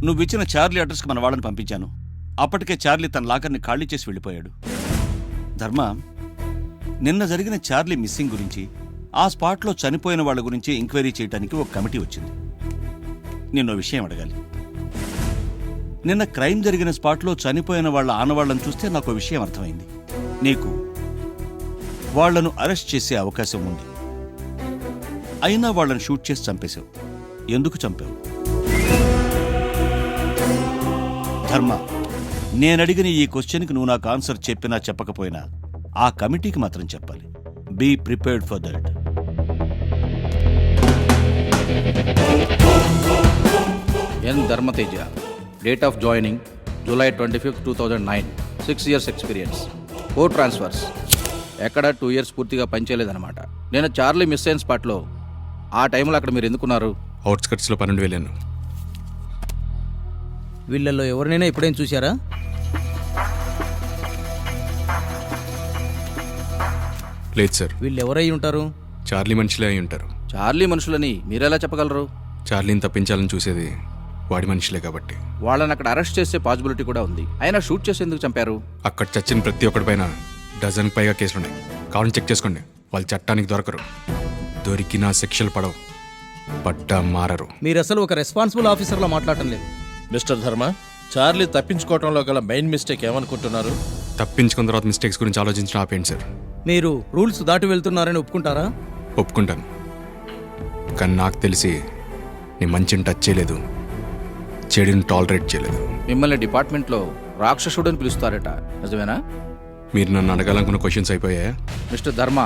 నువ్విచ్చిన చార్లీ అడ్రస్కి మన వాళ్ళని పంపించాను. అప్పటికే చార్లీ తన లాకర్ని ఖాళీ చేసి వెళ్ళిపోయాడు. ధర్మ, నిన్న జరిగిన చార్లీ మిస్సింగ్ గురించి, ఆ స్పాట్లో చనిపోయిన వాళ్ళ గురించి ఎంక్వైరీ చేయడానికి ఒక కమిటీ వచ్చింది. నిన్నో విషయం అడగాలి. నిన్న క్రైమ్ జరిగిన స్పాట్లో చనిపోయిన వాళ్ళ ఆనవాళ్లను చూస్తే నాకు విషయం అర్థమైంది. నీకు వాళ్లను అరెస్ట్ చేసే అవకాశం ఉంది. అయినా వాళ్ళని షూట్ చేసి చంపేశావు. ఎందుకు చంపావు? ధర్మ, నేనడిగిన ఈ క్వశ్చన్కి నువ్వు నాకు ఆన్సర్ చెప్పినా చెప్పకపోయినా ఆ కమిటీకి మాత్రం చెప్పాలి. Be prepared for that. N Dharmateja, date of joining July 25, 2009, 6 years experience, 4 transfers. ఎక్కడ 2 years పూర్తిగా పనిచేయలేదన్నమాట. నేను చార్లీ మిస్ అయిన స్పాట్లో ఆ టైంలో అక్కడ మీరు ఎందుకున్నారు? అవుట్స్కట్స్లో 12 వెళ్ళాను. వీళ్ళల్లో ఎవరినైనా ఎప్పుడైనా చూశారా? లేదు సార్. వీళ్ళు ఎవరై ఉంటారు? చార్లీ మనుషులే అయి ఉంటారు. చార్లీ మనుషులని మీరెలా చెప్పగలరు? చార్లీని తప్పించాలని చూసేది వాడి మనుషులే కాబట్టి. వాళ్ళని అక్కడ అరెస్ట్ చేసే పాసిబిలిటీ కూడా ఉంది. అయినా షూట్ చేసి ఎందుకు చంపారు? అక్కడ చచ్చిన ప్రతి ఒక్కడి పైన డజన్కి పైగా కేసులున్నాయి. కావాలని చెక్ చేసుకోండి. వాళ్ళు చట్టానికి దొరకరు. దొరికినా శిక్షలు పడవు, పడ్డా మారరు. మీరు అసలు ఒక రెస్పాన్సిబుల్ ఆఫీసర్లా మాట్లాడటం లేదు. మిస్టర్ ధర్మ, చార్లీ తప్పించుకోవడంలో గల మెయిన్ మిస్టేక్ ఏమనుకుంటున్నారు? తప్పించుకున్న తర్వాత మిస్టేక్స్ గురించి ఆలోచించడం ఆపేయండి సార్. మీరు రూల్స్ దాటి వెళ్తున్నారని ఒప్పుకుంటారా? ఒప్పుకుంటాను, కానీ నాకు తెలిసి నీ మంచిని టచ్ చేయలేదు, చెడుని టాలరేట్ చేయలేదు. మిమ్మల్ని డిపార్ట్మెంట్లో రాక్షసుడని పిలుస్తారట, నిజమేనా? మీరు నన్ను అడగాలనుకున్న క్వశ్చన్స్ అయిపోయాయా? మిస్టర్ ధర్మ,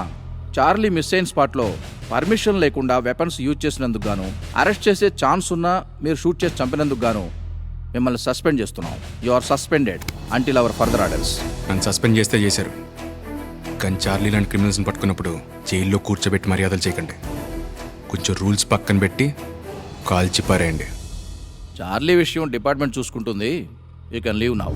చార్లీ మిస్ అయిన స్పాట్లో పర్మిషన్ లేకుండా వెపన్స్ యూజ్ చేసినందుకు గాను, అరెస్ట్ చేసే ఛాన్స్ ఉన్నా మీరు షూట్ చేసి చంపినందుకు గాను మిమ్మల్ని సస్పెండ్ చేస్తున్నాం. You are suspended until our further orders. నన్ను సస్పెండ్ చేస్తే చేశారు, కానీ చార్లీ లాంటి క్రిమినల్స్ని పట్టుకున్నప్పుడు జైల్లో కూర్చోబెట్టి మర్యాదలు చేయకండి. కొంచెం రూల్స్ పక్కన పెట్టి కాల్చి పారేయండి. చార్లీ విషయం డిపార్ట్మెంట్ చూసుకుంటుంది. You can leave now.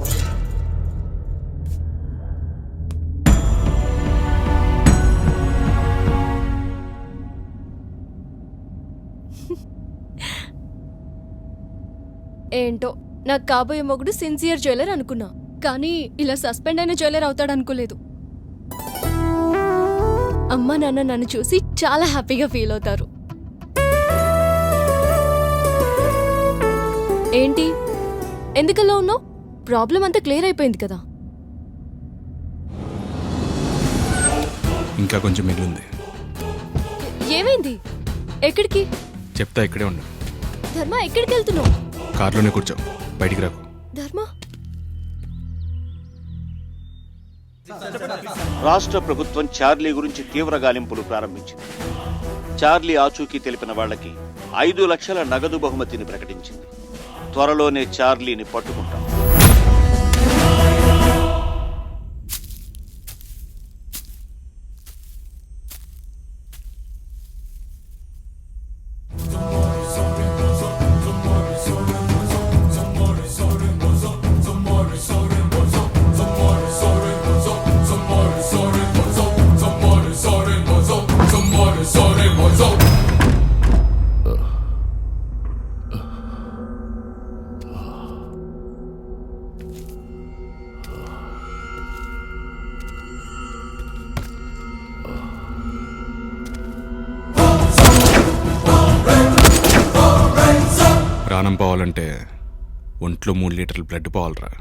ఏంటో, నాకు కాబోయే మొగుడు సిన్సియర్ జ్యువెలర్ అనుకున్నా, కానీ ఇలా సస్పెండ్ అయిన జ్యువెలర్ అవుతాడనుకోలేదు. అమ్మ నాన్న నన్ను చూసి చాలా హ్యాపీగా ఫీల్ అవుతారు. ఏంటి, ఎందుకలా ఉన్నావు? ప్రాబ్లం అంతా క్లియర్ అయిపోయింది కదా? ఇంకా కొంచెం మిగిలింది. ఏమైంది? ఎక్కడికి? చెప్తా, ఇక్కడే ఉండు. ధర్మ, ఎక్కడికి వెళ్తున్నావు? కార్లోనే కూర్చో, బయటికి రాకు. ధర్మ, రాష్ట్ర ప్రభుత్వం చార్లీ గురించి తీవ్ర గాలింపులు ప్రారంభించింది. చార్లీ ఆచూకీ తెలిపిన వాళ్లకి 5 లక్షల నగదు బహుమతిని ప్రకటించింది. త్వరలోనే చార్లీని పట్టుకుంటాం. ప్రాణం పోవాలంటే ఒంట్లో 3 లీటర్ల బ్లడ్ పోవాలరా.